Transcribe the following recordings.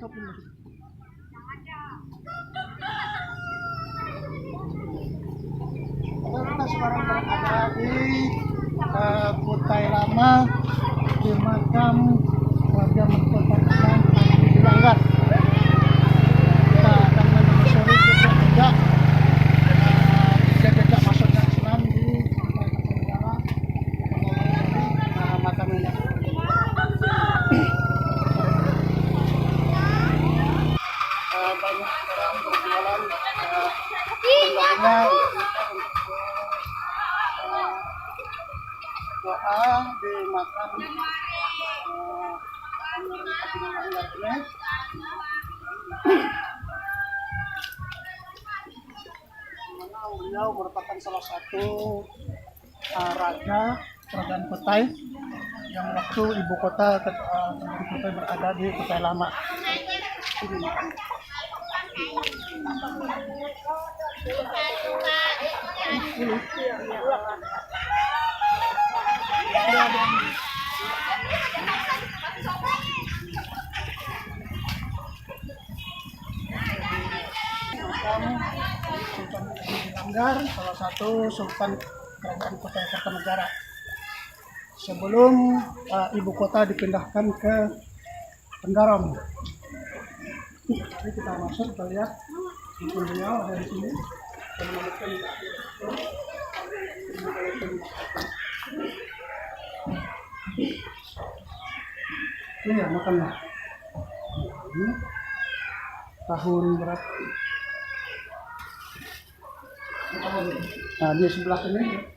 Kita sekarang berada di Kutai Lama di makam Raja Mahkota Islam Haji Langgar. Kita akan menelusuri jejak masuknya Islam di negara makam ini. Banyak orang berjualan bendanya doa di makam beliau merupakan salah satu raja kerajaan Kutai yang waktu ibu kota Kutai berada di Kutai Lama. Sultan Langgar, salah satu sultan kerajaan Kutai Kartanegara. Sebelum ibu kota dipindahkan ke Tenggarong. Jadi kita masuk, kita lihat beliau ada di sini. Ini ya makannya. Ini tahun berapa? Nah, di sebelah ini.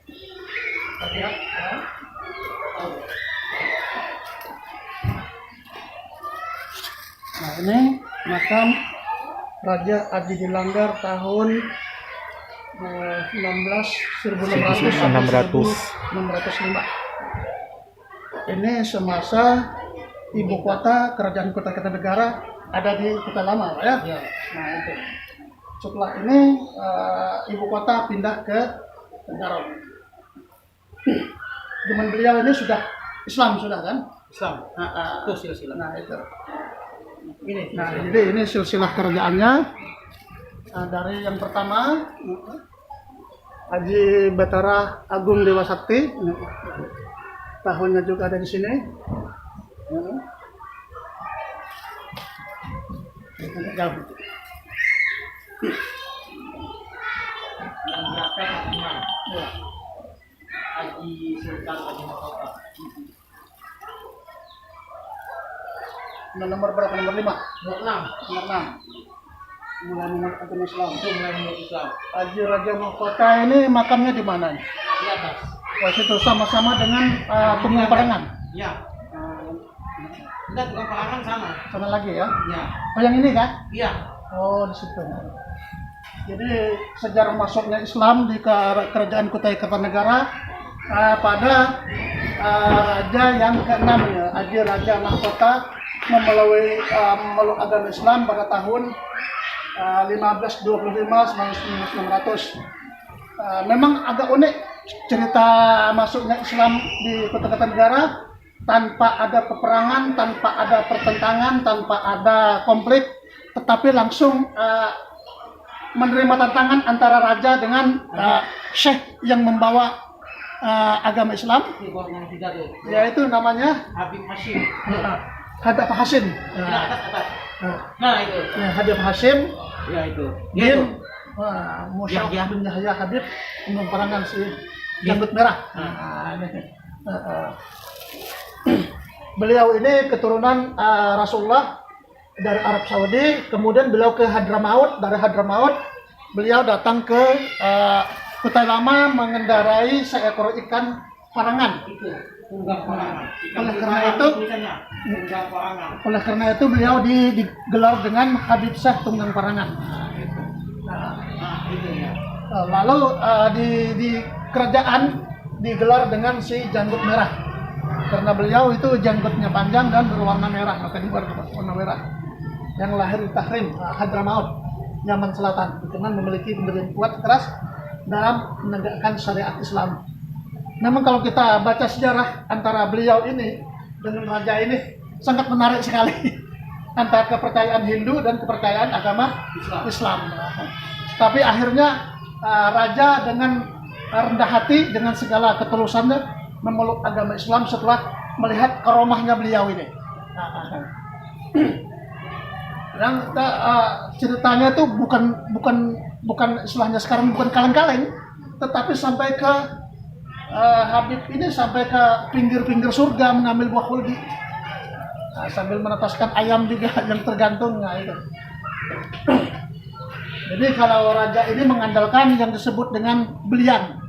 Lihat. Nah, ini makam Raja Haji Langgar tahun 1605. Ini semasa ibu kota kerajaan Kota Kartanegara ada di Kutai Lama, ya. Nah, itu. Setelah ini ibu kota pindah ke Tenggarong. Zaman beliau ini sudah Islam sudah kan? Islam. Itu silsilah. Nah, itu. Ini. Nah, jadi ini silsilah kerajaannya. Dari yang pertama Haji Batara Agung Dewa Sakti, tahunnya juga ada di sini. Jauh. Yang belakang Haji Sultan Haji Mahkota. Nomor berapa? Nomor 5? Nomor 6. Nomor 6. Mulai nomor agama Islam. Itu mulai menurut Islam. Haji Raja Mahkota ini makamnya di mana? Di atas. Wah, itu sama-sama dengan Tumang Parangan. Ya. Enggak, bukan Parangan sana. Sana lagi ya? Ya. Oh, yang ini kan? Iya. Oh, di situ. Jadi sejarah masuknya Islam di kerajaan Kutai Kartanegara pada raja yang ke-6 ya, Haji Raja Mahkota memeluk agama Islam pada tahun 1525-1900. Memang agak unik cerita masuknya Islam di Kota Kartanegara tanpa ada peperangan, tanpa ada pertentangan, tanpa ada konflik, tetapi langsung menerima tantangan antara raja dengan syekh yang membawa agama Islam, yaitu namanya Habib Hashim. Hadap Hasim. Atas. Nah, itu. Ya, Hadap Hasim. Ya, itu. Bin Musa Yahya. bin Yahya Habib memperangan si janggut merah. Beliau ini keturunan Rasulullah dari Arab Saudi, kemudian beliau ke Hadramaut, dari Hadramaut beliau datang ke Kutai Lama mengendarai seekor ikan parangan. Itu tunggang parangan. Oleh karena itu beliau digelar dengan Habib Syekh Tunggang Parangan. Itu ya. Lalu di kerajaan digelar dengan si janggut merah. Karena beliau itu janggutnya panjang dan berwarna merah, maka berwarna merah. Yang lahir di Tahrim, Hadramaut, Yaman Selatan, dengan memiliki pendirian kuat keras dalam menegakkan syariat Islam. Memang kalau kita baca sejarah antara beliau ini dengan raja ini sangat menarik sekali. antara kepercayaan Hindu dan kepercayaan agama Islam. Tapi akhirnya raja dengan rendah hati dengan segala ketulusannya memeluk agama Islam setelah melihat karomahnya beliau ini. Yang ceritanya itu bukan istilahnya sekarang bukan kaleng-kaleng, tetapi sampai ke Habib ini sampai ke pinggir-pinggir surga mengambil buah khuldi. Sambil menetaskan ayam juga yang tergantung. Nah, itu. Jadi kalau raja ini mengandalkan yang disebut dengan belian.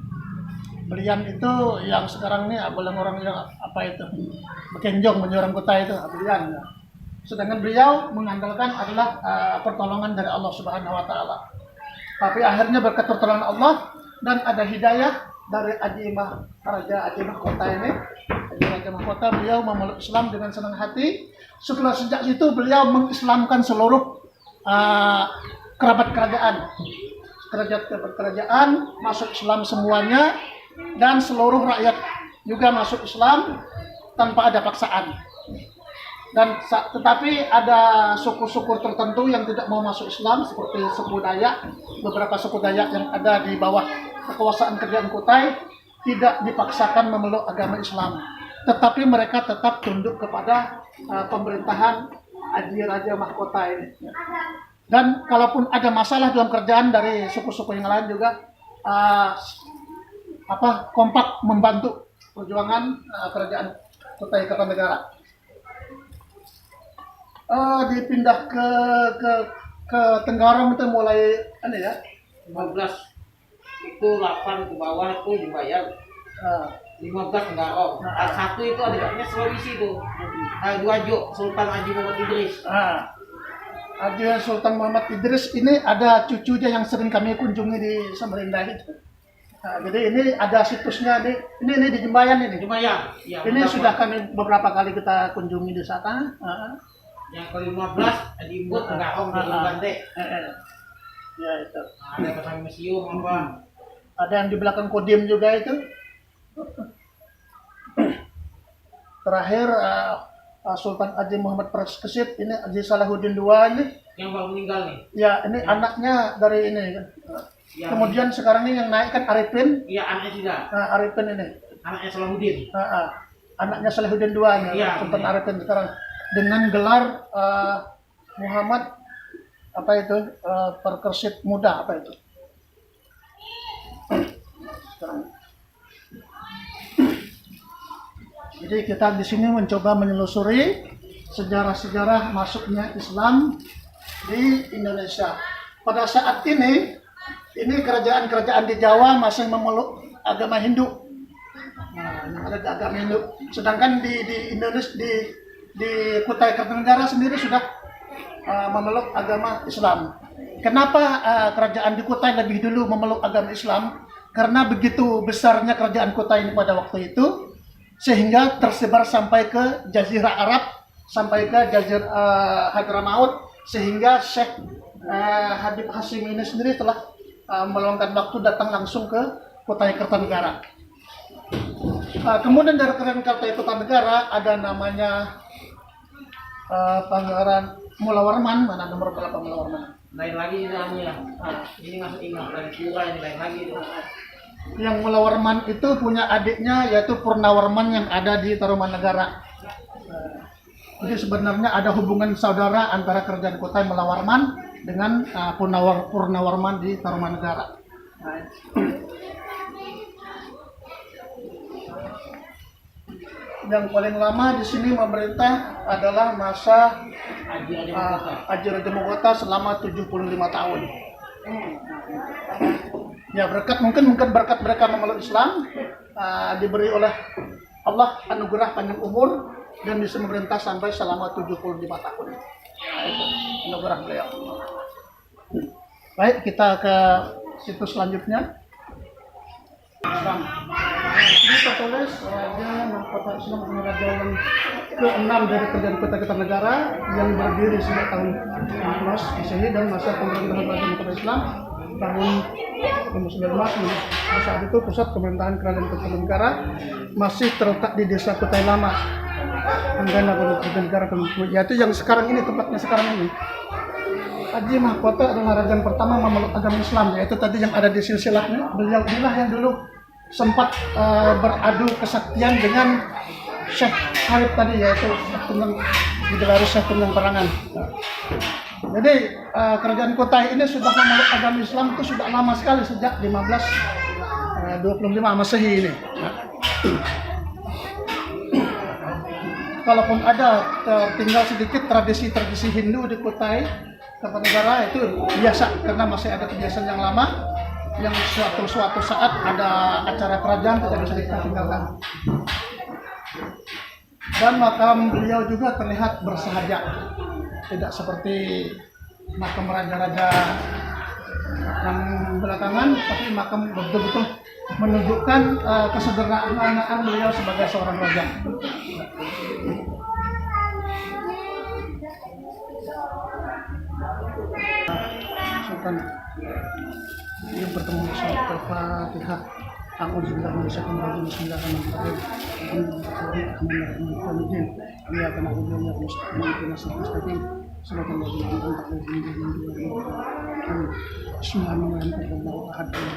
Belian itu yang sekarang ini orang yang apa itu? Bekenjong menyerang kota itu belian. Sedangkan beliau mengandalkan adalah pertolongan dari Allah Subhanahu wa taala. Tapi akhirnya berkat pertolongan Allah dan ada hidayah dari Raja Aji Mahkota ini. Raja Mahkota beliau memeluk Islam dengan senang hati. Setelah sejak itu beliau mengislamkan seluruh kerabat kerajaan masuk Islam semuanya, dan seluruh rakyat juga masuk Islam tanpa ada paksaan. Dan tetapi ada suku-suku tertentu yang tidak mau masuk Islam seperti suku Dayak. Beberapa suku Dayak yang ada di bawah kekuasaan Kerajaan Kutai tidak dipaksakan memeluk agama Islam, tetapi mereka tetap tunduk kepada pemerintahan Aji Raja Mahkota ini. Dan kalaupun ada masalah dalam kerjaan dari suku-suku yang lain juga kompak membantu perjuangan Kerajaan Kutai Kartanegara. Dipindah ke Tenggarong itu mulai 15 itu 8 ke bawah itu dibayar 15 Tenggarong. Satu itu adanya Sulawesi itu. Duajo Sultan Haji Muhammad Idris. Haji Sultan Muhammad Idris ini ada cucunya yang sering kami kunjungi di Samarinda itu. Jadi ini ada situsnya ini di Jembayan ini. Jembayan. Ya, ini sudah kami beberapa kali kita kunjungi di sana. Yang ke-15 di Imbut Tenggarong di Bante. Ya itu. Ada pasang museum apa? Ada yang di belakang Kodim juga itu. Terakhir Sultan Haji Muhammad Kesit ini Haji Salahuddin II ini yang baru meninggal nih. Ya, ini anaknya dari ini kan. Kemudian sekarang ini yang naik kan Arifin. Iya, anaknya juga. Arifin ini. Anaknya Salahuddin. Anaknya Salahuddin II ini, Sultan Arifin sekarang dengan gelar Muhammad Perkesit Muda itu. Jadi kita di sini mencoba menelusuri sejarah-sejarah masuknya Islam di Indonesia. Pada saat ini kerajaan-kerajaan di Jawa masih memeluk agama Hindu. Nah, ada agama Hindu. Sedangkan di Indonesia di Kutai Kartanegara sendiri sudah memeluk agama Islam. Kenapa kerajaan di Kutai lebih dulu memeluk agama Islam? Karena begitu besarnya kerajaan Kutai ini pada waktu itu, sehingga tersebar sampai ke Jazirah Arab, sampai ke Jazirah Hadramaut, sehingga Syekh Habib Hasyim ini sendiri telah meluangkan waktu datang langsung ke Kutai Kartanegara. Kemudian dari Kutai Kartanegara ada namanya Pangeran Mulawarman. Mana nomor berapa Mulawarman? Lain lagi namanya. Ini masuk ingat dari pura ini lain lagi itu. Yang Mulawarman itu punya adiknya yaitu Purnawarman yang ada di Tarumanegara. Jadi sebenarnya ada hubungan saudara antara kerajaan Kutai Mulawarman dengan Purnawarman di Tarumanegara. Yang paling lama di sini memerintah adalah masa Haji Raja Mahkota selama 75 tahun. Ya mungkin berkat mereka memeluk Islam, diberi oleh Allah anugerah panjang umur dan bisa memerintah sampai selama 75 tahun. Nah, itu anugerah beliau. Baik, kita ke situs selanjutnya. Ini tertulis Raja Mahkota Islam Raja yang ke-6 dari Kerajaan Kutai Kartanegara yang berdiri sejak tahun 15 Masehi dan masa pemerintahan Raja Mahkota Islam tahun 2019. Saat itu pusat pemerintahan Kerajaan Kutai Kartanegara masih terletak di Desa Kutai Lama. Anggana Negara Kelumpur. Ya itu yang sekarang ini, tempatnya sekarang ini. Haji Mahkota adalah raja yang pertama memeluk agama Islam, yaitu tadi yang ada di silsilatnya. Beliau inilah yang dulu sempat beradu kesaktian dengan Syekh Khalid tadi, yaitu digelari Syekh Tunggang Perangan. Jadi kerajaan Kutai ini sudah memeluk agama Islam itu sudah lama sekali, sejak 1525 Masehi ini. Kalaupun ada tinggal sedikit tradisi-tradisi Hindu di Kutai Kartanegara itu biasa, karena masih ada kebiasaan yang lama yang suatu saat ada acara kerajaan tidak bisa kita tinggalkan. Dan makam beliau juga terlihat bersahaja, tidak seperti makam raja-raja yang belakangan, tapi makam betul-betul menunjukkan kesederhanaan beliau sebagai seorang raja. Sultan yang bertemu surat Al-Fatihah. A'udzubillahi minasyaitonir rajim. Bismillahirrahmanirrahim. Iyyaka na'budu wa iyyaka nasta'in. Ihdinas siratal mustaqim. Shiratal ladzina an'amta 'alaihim ghairil maghdubi 'alaihim. Bismillahirrahmanirrahim.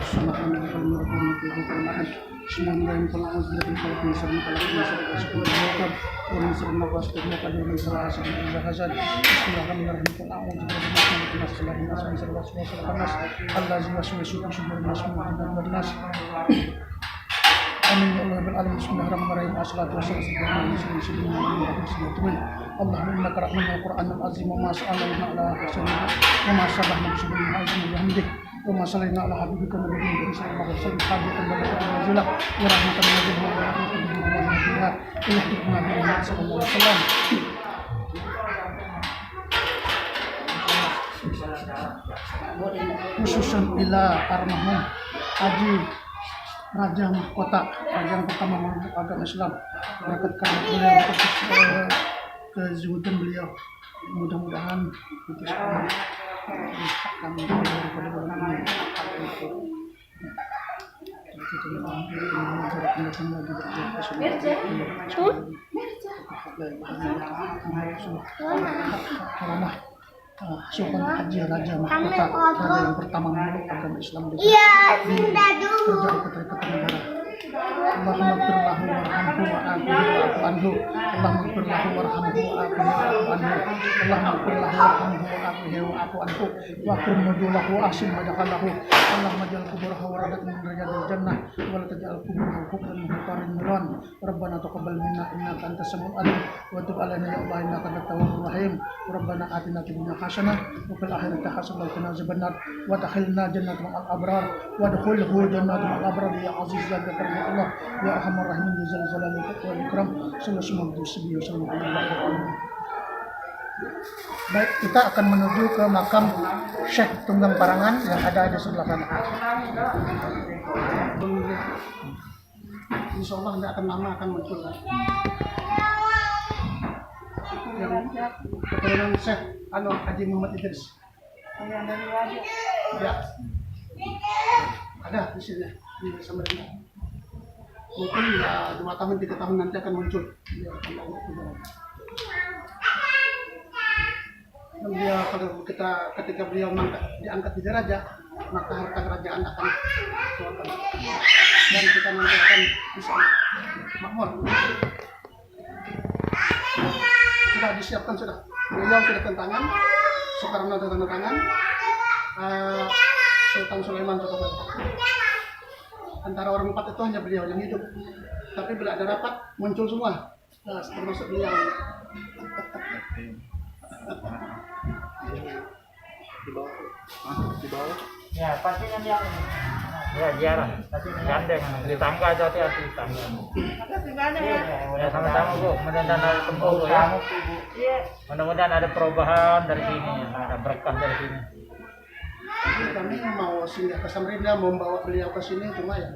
Bismillahirrahmanirrahim. Qul a'udzu birabbil falaq min syarri ma khalaq min syarri ghasiqin idza waqab wa min syarri nafasatin fil 'uqad wa min syarri hasidin idza hasad. Bismillahirrahmanirrahim. Qul a'udzu birabbil falaq min syarri ma khalaq min syarri ghasiqin idza waqab allazi yuwaswisu fi sudurin nas min nas. Amin ya Allah rabbil alamin. Bismillahirrahmanirrahim. Assalatu wassalamu ala rasulillah Allahumma innaka rahmanul Qur'anul azim wa ma sa'alna ala hasanina wa ma sabahna bismillahil azim wa hamdih wa ma sallayna ala habibika nabiyina sallallahu alaihi wasallam hadiatan barakatan nazilah wa rahmatan nazilah wa rahmatan nazilah ilahi nabi sallallahu alaihi wasallam. Khususan ila armahum Haji Raja Mahkota, raja yang pertama memeluk agama Islam. Berkat karena beliau, kezuhudan beliau, mudah-mudahan itu semua kami daripada orang ini. Sultan Haji Raja Mahkota, raja yang pertama memeluk agama Islam di kerajaan Kutai Kartanegara. Allahumma ighfir lahu warhamhu wa'afihi wa'fu anhu. Allahumma ighfir lahu warhamhu wa'afihi wa'fu anhu. Allahumma ighfir lahu warhamhu wa'afihi wa'fu anhu. Wa akrim nuzulahu wa ahsin madkhalahu. Allahumma ij'al qubrahu waradat min riyadil jannah wa la taj'al qubrahu kufran muhtarin niran. Rabbana taqabbal minna innaka antas samiul alim wa tub 'alaina ya Allah innaka antat tawwabur rahim. Rabbana atina fid dunya hasanah wa fil akhirati hasanah wa qina azabannar wa adkhilna jannatal abrar wa adkhilhu jannatal abrar ya aziz ya karim Allah ya arhamar rahimin ya zal jalali wal ikram. Sallallahu alaihi wasallam. Baik, kita akan menuju ke makam Syekh Tunggang Perangan yang ada di sebelah sana. Insya Allah tidak akan lama akan muncul yang keturunan Syekh Haji Muhammad Idris. Ya, ada di sini di Samarinda. Mungkin 2 tahun 3 tahun nanti akan muncul. Dan dia kalau ketika beliau diangkat jadi raja, maka harta kerajaan akan keluarkan. Dan kita nanti akan bisa makmur. Sudah disiapkan sudah. Beliau sudah tanda tangan, Soekarno sudah tanda tangan, Sultan Sulaiman sudah tanda tangan. Antara orang 4 itu hanya beliau yang hidup. Tapi bila ada rapat muncul semua, termasuk beliau. Di bawah. Ya pasti nanti yang ya ziarah. Pasti gandeng di tangga aja hati-hati tangga. Ya sama-sama Bu. Mudah-mudahan ada tempuh ya. Mudah-mudahan ada perubahan dari sini, ada berkah dari sini. Kami mau singgah ke Samarinda, membawa beliau ke sini, cuma ya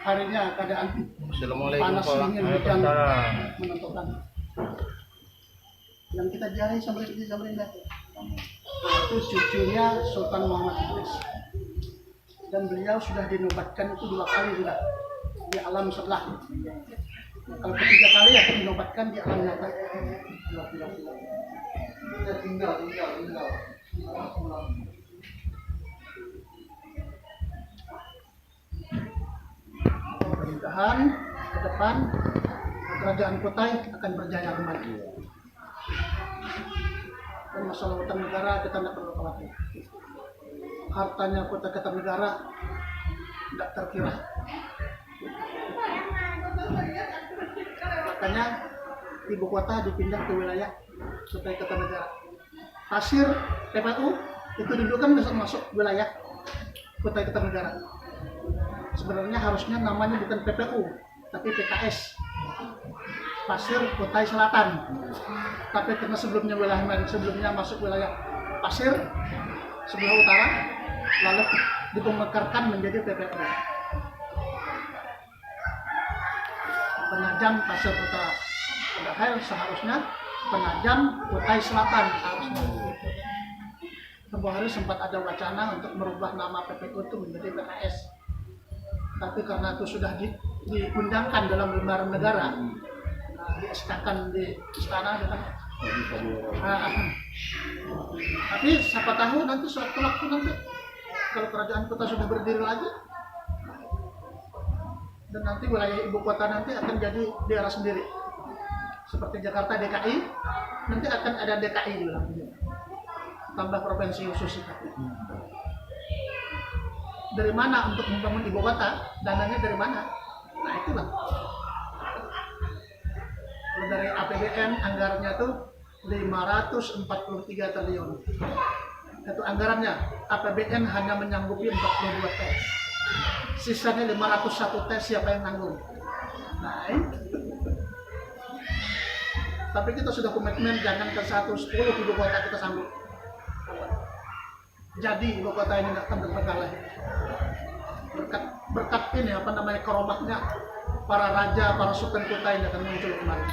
harinya keadaan panas dingin hujan menentukan. Yang kita jari di Samarinda itu cucunya Sultan Muhammad Idris, dan beliau sudah dinobatkan itu 2 kali sudah di alam sebelah. Kalau ketiga kali akan dinobatkan di alam nyata. Tinggal. Pemerintahan ke depan kerajaan Kutai akan berjaya kembali. Dan masalah utang negara kita tidak perlu khawatir. Hartanya Kutai Kartanegara tidak terkira. Makanya ibu kota dipindah ke wilayah Kutai Kartanegara. Pasir TPU itu dulu kan masuk wilayah Kutai Kartanegara. Sebenarnya harusnya namanya bukan PPU, tapi PKS. Pasir Kutai Selatan. Tapi karena sebelumnya masuk wilayah Pasir sebelah utara, lalu dipemekarkan menjadi PPU. Penajam Pasir Utara. Padahal seharusnya Penajam Kutai Selatan harusnya. Tempoh hari sempat ada wacana untuk merubah nama PPU itu menjadi PKS. Tapi karena itu sudah diundangkan dalam lembaran negara, di-SK-kan di istana, tapi siapa tahu nanti suatu waktu nanti kalau kerajaan kota sudah berdiri lagi, dan nanti wilayah ibu kota nanti akan jadi daerah sendiri, seperti Jakarta DKI, nanti akan ada DKI juga, tambah provinsi khusus. Dari mana untuk membangun ibu kota? Dananya dari mana? Nah itulah. Kalau dari APBN anggarannya tuh 543 triliun. Itu anggarannya. APBN hanya menyanggupi 42 T. Sisanya 501 T siapa yang nanggung? Nah tapi kita sudah komitmen jangan ke 110 ibu kota kita sanggup. Jadi ibu kota ini nggak akan terbengkalai. Berkat ini keromahnya para raja, para sultan Kutai yang akan muncul kembali.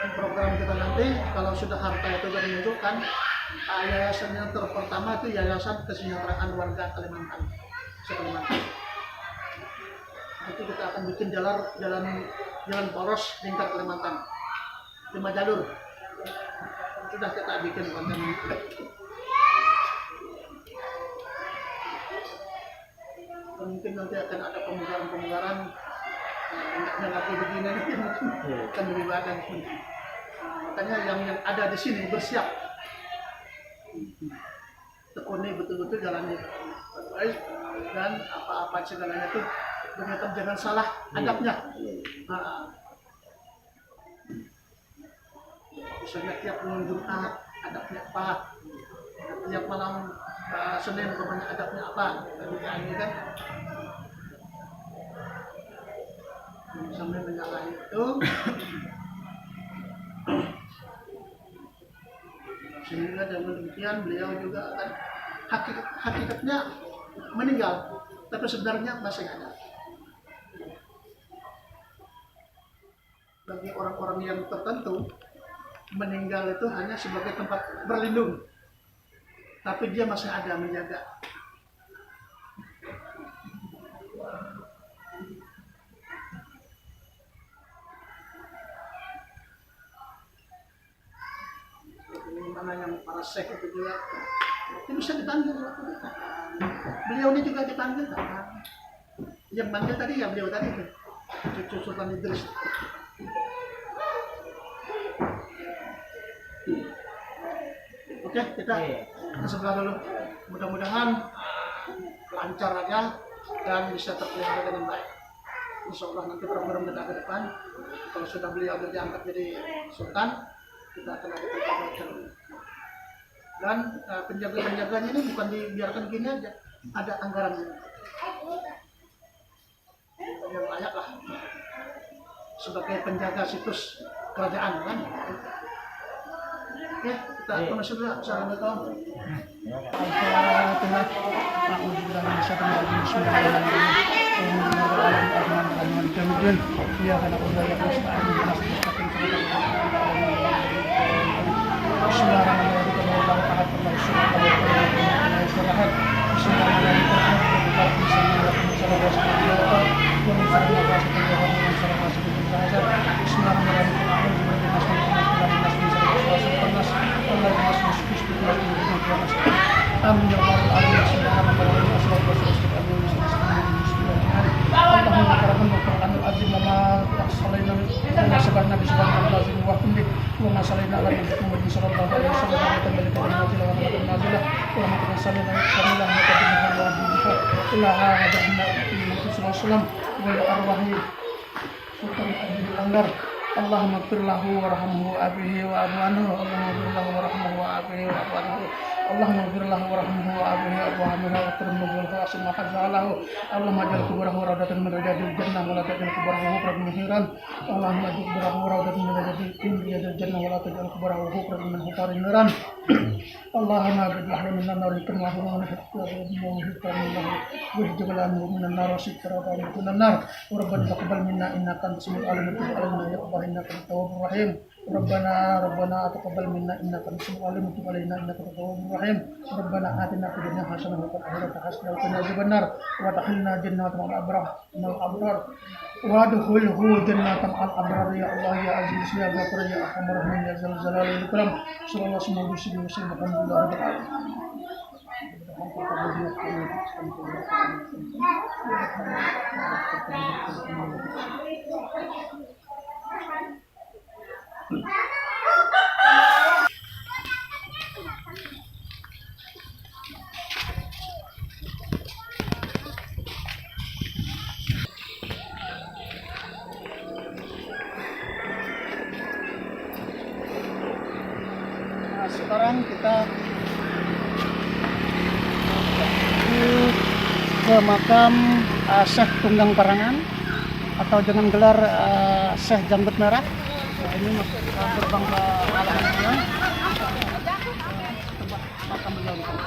Dan program kita nanti kalau sudah harta itu sudah dimunculkan, yayasan yang pertama itu Yayasan Kesejahteraan Warga Kalimantan. Itu kita akan bikin jalan poros lingkar Kalimantan 5 jalur. Sudah kita bikin konten ini. Mungkin nanti akan ada pemugaran enaknya lagi begini mungkin akan lebih badan. Makanya yang ada di sini bersiap tekuni betul-betul jalannya baik dan apa-apa segalanya itu ternyata jangan salah adabnya. Misalnya tiap malam Jumat adabnya apa, tiap malam Senin pokoknya adabnya apa, ini kan sampai menyalahi itu sehingga dengan demikian beliau juga akan hakikatnya meninggal tapi sebenarnya masih ada. Bagi orang-orang yang tertentu meninggal itu hanya sebagai tempat berlindung, tapi dia masih ada menjaga. Mana yang para syekh itu juga itu bisa dipanggil. Beliau ini juga dipanggil. Yang manggil tadi ya beliau tadi itu cucu Sultan Idris. Oke, kita sebelah dulu. Mudah-mudahan lancar aja dan bisa terpelihara dengan baik. Insya Allah nanti program kita ke depan, kalau sudah beliau diangkat jadi sultan, kita akan ada perbaikan. Dan penjaga-penjaganya ini bukan dibiarkan gini aja, ada anggarannya. Yang layak lah sebagai penjaga situs kerajaan kan. Ya, kita masuk dulu. Assalamualaikum. Bismillahirrahmanirrahim. Nabi subhanallah wa bihamdihi wa ma sallallahu alaihi Muhammad sallallahu alaihi wasallam wa kembali ke nazilah wa nazilah wa ma sallallahu alaihi wasallam wa arwahi sultan Abdul Anggar Allahumma ighfir lahu warhamhu wa'afihi wa'fu anhu Allahumma ighfir lahu warhamhu wa'afihi wa'fu anhu Allahumma ighfir lahu warhamhu wa'afihi wa'fu anhu wa akrimhu bil hasan ma hazalahu Allahumma ij'al kuburahu rawdatan min riyadil jannah wa la taj'al kuburahu hufratan min hiran Allahumma ij'al kuburahu rawdatan min riyadil jannah wa la taj'al kuburahu hufratan min hufarin niran Allahumma bid'ahna min an-nar wa ahlihi wa hifdhan min an-nar wa sitratan min an-nar Rabbana taqabbal minna innaka antas samiul alim wa tub 'alaina ya Allah innaka at-tawwabur rahim Rabbana taqabbal minna innaka antas samiul alim wa tub 'alaina innaka at-tawwabur rahim Rabbana atina fid dunya hasanah wa fil akhirati hasanah wa qina adzaban nar wa adkhilna jannata ma'al abrar wa adkhilhu jannata ma'al abrar ya Allah ya aziz ya ghafur ya arhamar rahimin ya zal jalali wal ikram sallallahu alaihi wasallam alhamdulillahi rabbil alamin Nah, sekarang kita ke makam Syekh Tunggang Parangan atau dengan gelar Syekh Janggut Merah. Nah, ini gerbang ke halaman beliau. Makam beliau di sana.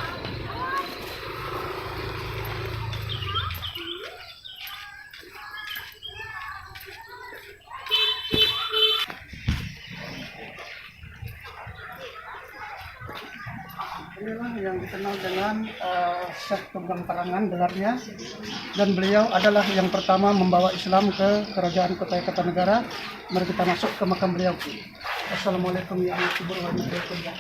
Inilah yang dikenal dengan Syekh Tunggang Parangan gelarnya, dan beliau adalah yang pertama membawa Islam ke Kerajaan Kutai Kartanegara. Mari kita masuk ke makam beliau. Assalamualaikum warahmatullahi wabarakatuh.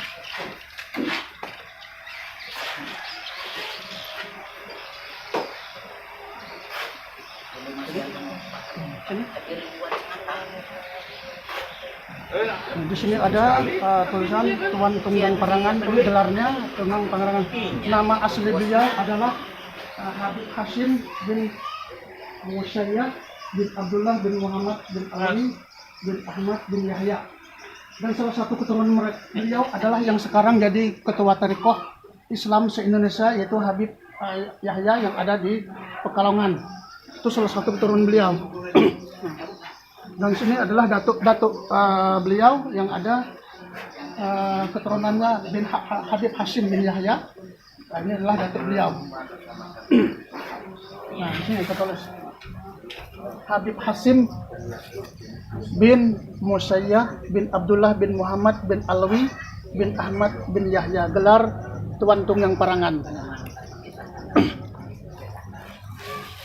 Di sini ada tulisan Tuan Tunggang Parangan, ini gelarnya Tunggang Parangan. Nama asli beliau adalah Habib Hasim bin Musayyah bin Abdullah bin Muhammad bin Ali bin Ahmad bin Yahya. Dan salah satu keturunan beliau adalah yang sekarang jadi ketua Tarekoh Islam se-Indonesia, yaitu Habib Yahya yang ada di Pekalongan. Itu salah satu keturunan beliau. Dan sini adalah datuk beliau yang ada keturunannya bin Habib Hasim bin Yahya. Nah, ini adalah datuk beliau. Nah, di sini tertulis Habib Hasim bin Musayyah bin Abdullah bin Muhammad bin Alwi bin Ahmad bin Yahya, gelar Tuan Tunggang Parangan.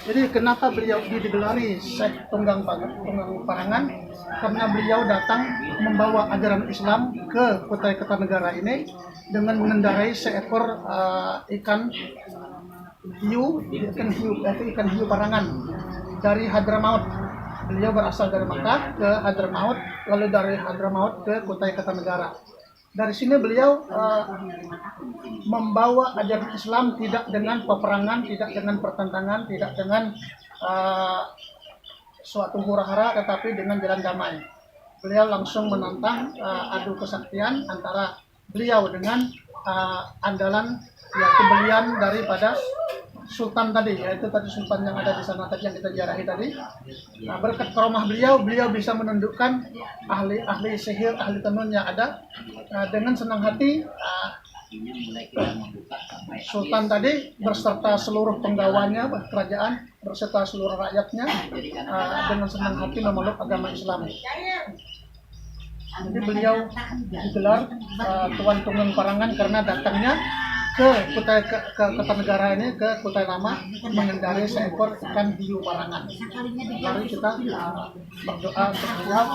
Jadi kenapa beliau digelari Syekh Tunggang Parangan? Karena beliau datang membawa ajaran Islam ke Kutai Kartanegara ini dengan mengendarai seekor ikan hiu parangan dari Hadramaut. Beliau berasal dari Makkah ke Hadramaut, lalu dari Hadramaut ke Kutai Kartanegara. Dari sini beliau membawa ajaran Islam tidak dengan peperangan, tidak dengan pertentangan, tidak dengan suatu hura-hara, tetapi dengan jalan damai. Beliau langsung menantang adu kesaktian antara beliau dengan andalan, yaitu belian daripada Sultan tadi, yaitu tadi Sultan yang ada di sana tadi yang kita ziarahi tadi. Nah, berkat karomah beliau bisa menundukkan ahli sihir, ahli tenun yang ada. Dengan senang hati Sultan tadi berserta seluruh penggawanya kerajaan, berserta seluruh rakyatnya dengan senang hati memeluk agama Islam. Jadi beliau digelar Tuan Tunggang Parangan karena datangnya ke Kutai Kartanegara ini, ke Kutai Lama, mengendarai seekor ikan hiu parangan. Mari kita berdoa untuk beliau.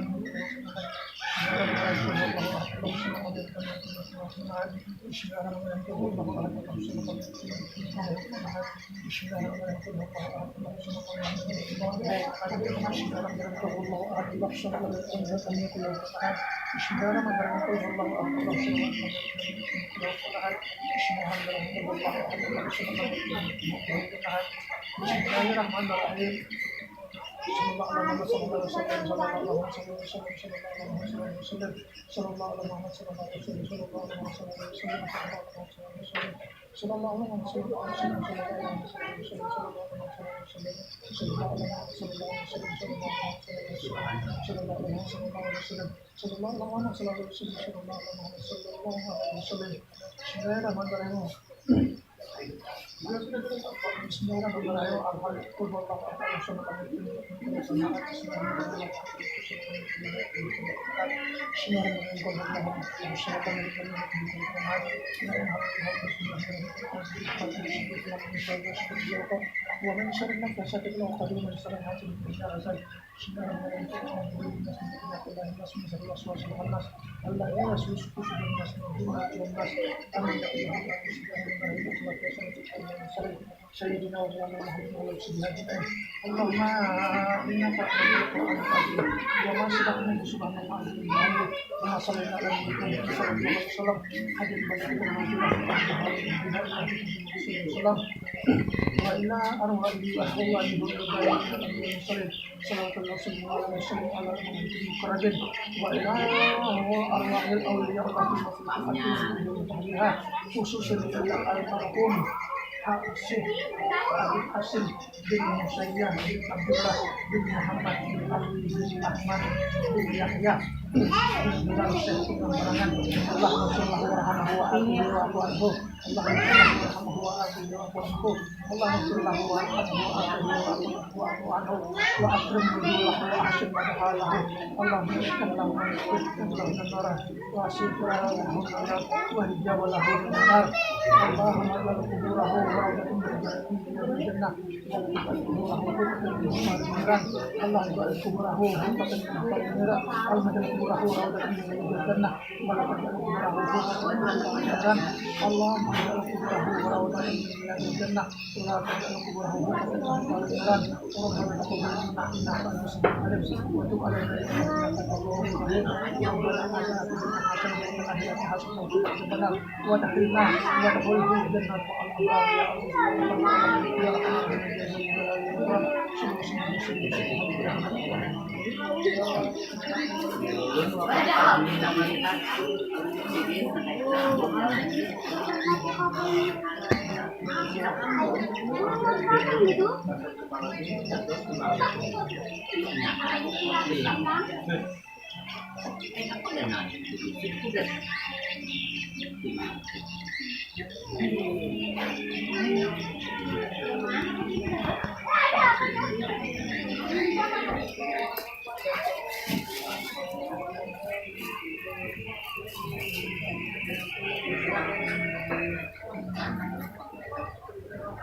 Bismillahirrahmanirrahim. Sayyidina wa Muhammad wa Allahumma inna ta'ala wa ma sabaqna subhanahu wa ta'ala wa sallallahu alaihi wa sallam hadir wa ila arwahi wa ahwali wa sallallahu wa ila arwahil awliya wa khususan al-marhum Syekh Habib Hasim bin Musayyah bin Abdullah bin Muhammad bin Ali bin Ahmad bin Yahya Bismillah Syekh Pengambarangan Allah Rasulullah warahmatullahi wabarakatuh Allah Rasulullah warahmatullahi Allah Rasulullah warahmatullahi wa akrim billah wa ahsin madhalahu Allah sallallahu alaihi wa sallam wa hijawalahu nar Allahumma la kuburahu Allah kuburahu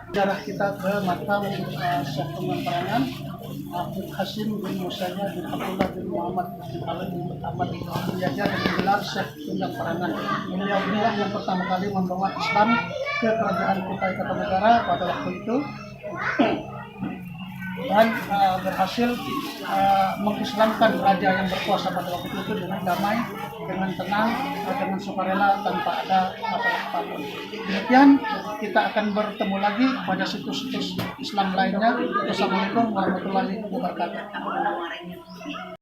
Sejarah kita ke makam Syekh Pengambarangan Habib Hasim bin Musayyah bin Abdullah bin Muhammad bin Ali bin Ahmad bin Yahya dengan gelar Syekh Pengambarangan. Beliau inilah yang pertama kali membawa Islam ke kerajaan Kutai Kartanegara pada waktu itu. dan berhasil mengislamkan raja yang berkuasa pada waktu itu dengan damai, dengan tenang, dengan sukarela tanpa ada masalah apapun. Demikian kita akan bertemu lagi pada situs-situs Islam lainnya. Wassalamualaikum warahmatullahi wabarakatuh.